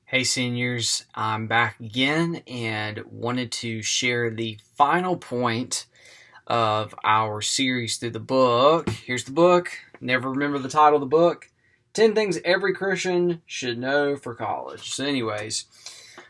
Hey seniors, I'm back again and wanted to share the final point of our series through the book. Here's the book. Never remember the title of the book. 10 Things Every Christian Should Know for College. So anyways,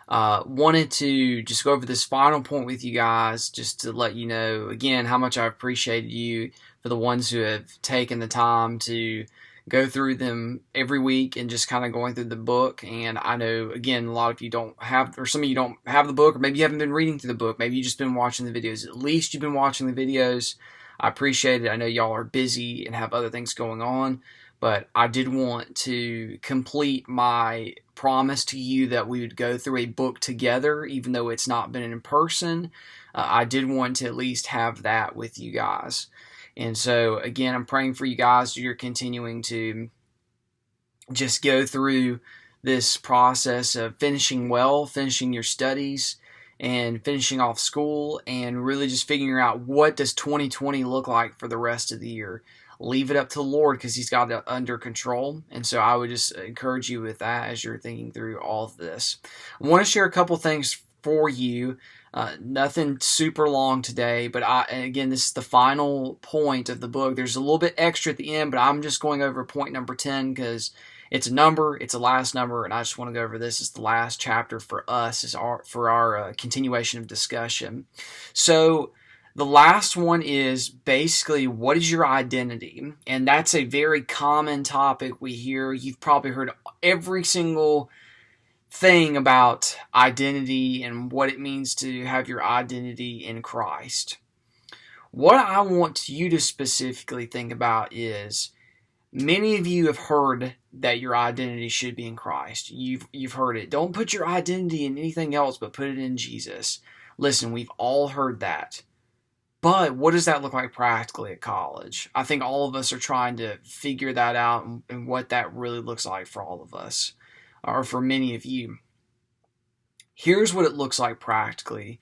wanted to just go over this final point with you guys just to let you know again how much I appreciated you for the ones who have taken the time to go through them every week and just kind of going through the book. And I know, again, a lot of you don't have, or some of you don't have the book, or maybe you haven't been reading through the book. Maybe you've just been watching the videos. At least you've been watching the videos. I appreciate it. I know y'all are busy and have other things going on, but I did want to complete my promise to you that we would go through a book together, even though it's not been in person. I did want to at least have that with you guys. And so, again, I'm praying for you guys. You're continuing to just go through this process of finishing well, finishing your studies, and finishing off school, and really just figuring out what does 2020 look like for the rest of the year. Leave it up to the Lord because He's got it under control. And so I would just encourage you with that as you're thinking through all of this. I want to share a couple things for you. Nothing super long today, but again, this is the final point of the book. There's a little bit extra at the end, but I'm just going over point number 10 because it's a number, it's a last number, and I just want to go over this as the last chapter for us, for our continuation of discussion. So the last one is basically, what is your identity? And that's a very common topic we hear. You've probably heard every single thing about identity and what it means to have your identity in Christ. What I want you to specifically think about is, many of you have heard that your identity should be in Christ. You've heard it. Don't put your identity in anything else, but put it in Jesus. Listen, we've all heard that. But what does that look like practically at college? I think all of us are trying to figure that out and what that really looks like for all of us, or for many of you. Here's what it looks like practically.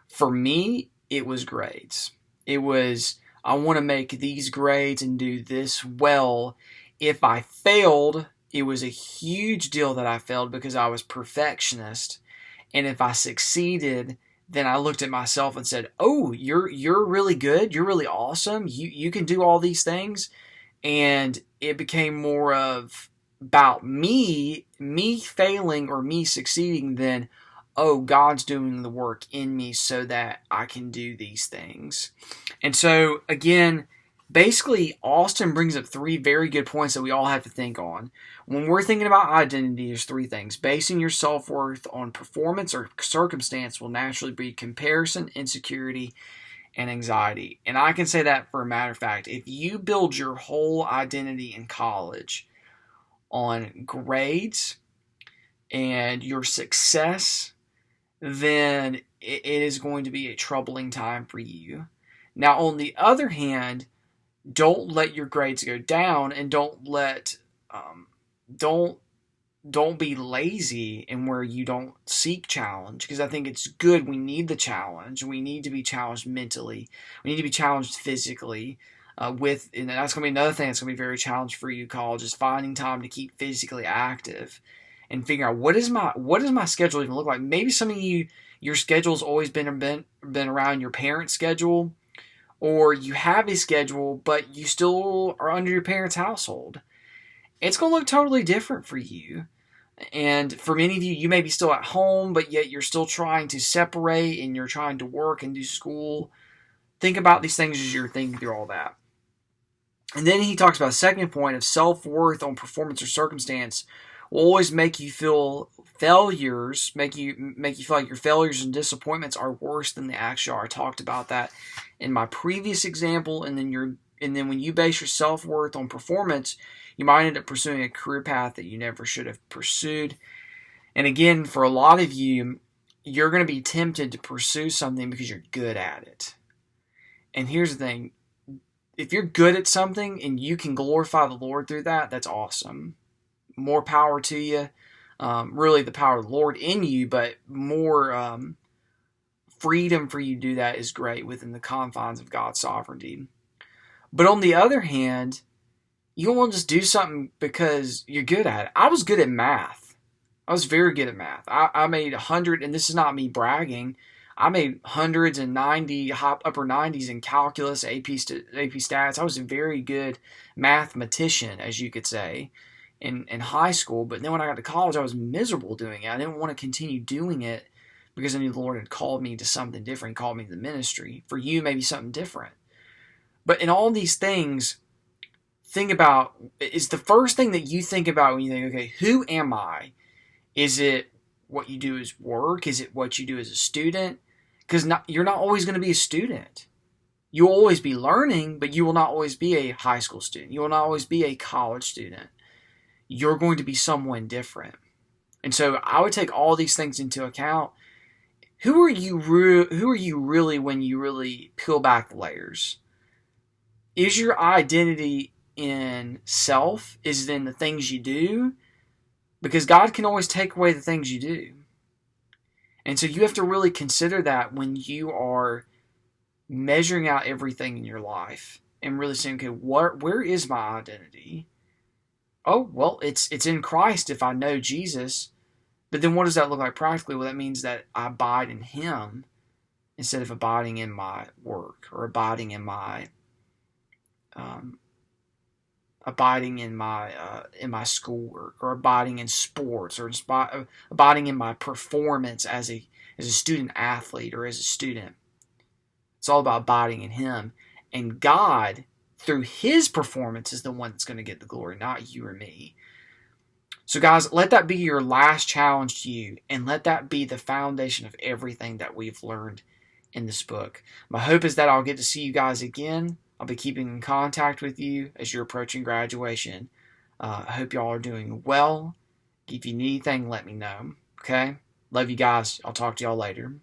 For me, it was grades. It was, I want to make these grades and do this well. If I failed, it was a huge deal that I failed because I was perfectionist. And if I succeeded, then I looked at myself and said, "Oh, you're really good. You're really awesome. You can do all these things." And it became more of about me failing or me succeeding than, oh, God's doing the work in me so that I can do these things. And so, again, basically, Austin brings up three very good points that we all have to think on. When we're thinking about identity, there's three things. Basing your self-worth on performance or circumstance will naturally breed comparison, insecurity, and anxiety. And I can say that for a matter of fact. If you build your whole identity in college on grades and your success, then it is going to be a troubling time for you. Now, on the other hand, don't let your grades go down, and don't be lazy in where you don't seek challenge, because I think it's good. We need the challenge. We need to be challenged mentally. We need to be challenged physically. And that's going to be another thing that's going to be very challenging for you, college, is finding time to keep physically active and figure out what does my schedule even look like. Maybe some of you, your schedule's always been around your parents' schedule, or you have a schedule, but you still are under your parents' household. It's going to look totally different for you. And for many of you, you may be still at home, but yet you're still trying to separate and you're trying to work and do school. Think about these things as you're thinking through all that. And then he talks about a second point of self-worth on performance or circumstance will always make you feel failures, make you feel like your failures and disappointments are worse than they actually are. I talked about that in my previous example. And then when you base your self-worth on performance, you might end up pursuing a career path that you never should have pursued. And again, for a lot of you, you're going to be tempted to pursue something because you're good at it. And here's the thing. If you're good at something and you can glorify the Lord through that, that's awesome. More power to you. Really the power of the Lord in you, but more freedom for you to do that is great within the confines of God's sovereignty. But on the other hand, you don't want to just do something because you're good at it. I was good at math. I was very good at math. I made 100, and this is not me bragging. I made hundreds and upper 90s in calculus, AP stats. I was a very good mathematician, as you could say, in high school. But then when I got to college, I was miserable doing it. I didn't want to continue doing it because I knew the Lord had called me to something different, called me to the ministry. For you, maybe something different. But in all these things, think about, is the first thing that you think about when you think, okay, who am I? Is it what you do as work? Is it what you do as a student? Because you're not always going to be a student. You'll always be learning, but you will not always be a high school student. You will not always be a college student. You're going to be someone different. And so I would take all these things into account. Who are you really when you really peel back the layers? Is your identity in self? Is it in the things you do? Because God can always take away the things you do. And so you have to really consider that when you are measuring out everything in your life and really saying, okay, where is my identity? Oh, well, it's in Christ if I know Jesus. But then what does that look like practically? Well, that means that I abide in Him instead of abiding in my work or abiding in my schoolwork, or abiding in sports, or abiding in my performance as a student athlete or as a student. It's all about abiding in Him. And God, through His performance, is the one that's going to get the glory, not you or me. So guys, let that be your last challenge to you, and let that be the foundation of everything that we've learned in this book. My hope is that I'll get to see you guys again. I'll be keeping in contact with you as you're approaching graduation. I hope y'all are doing well. If you need anything, let me know. Okay? Love you guys. I'll talk to y'all later.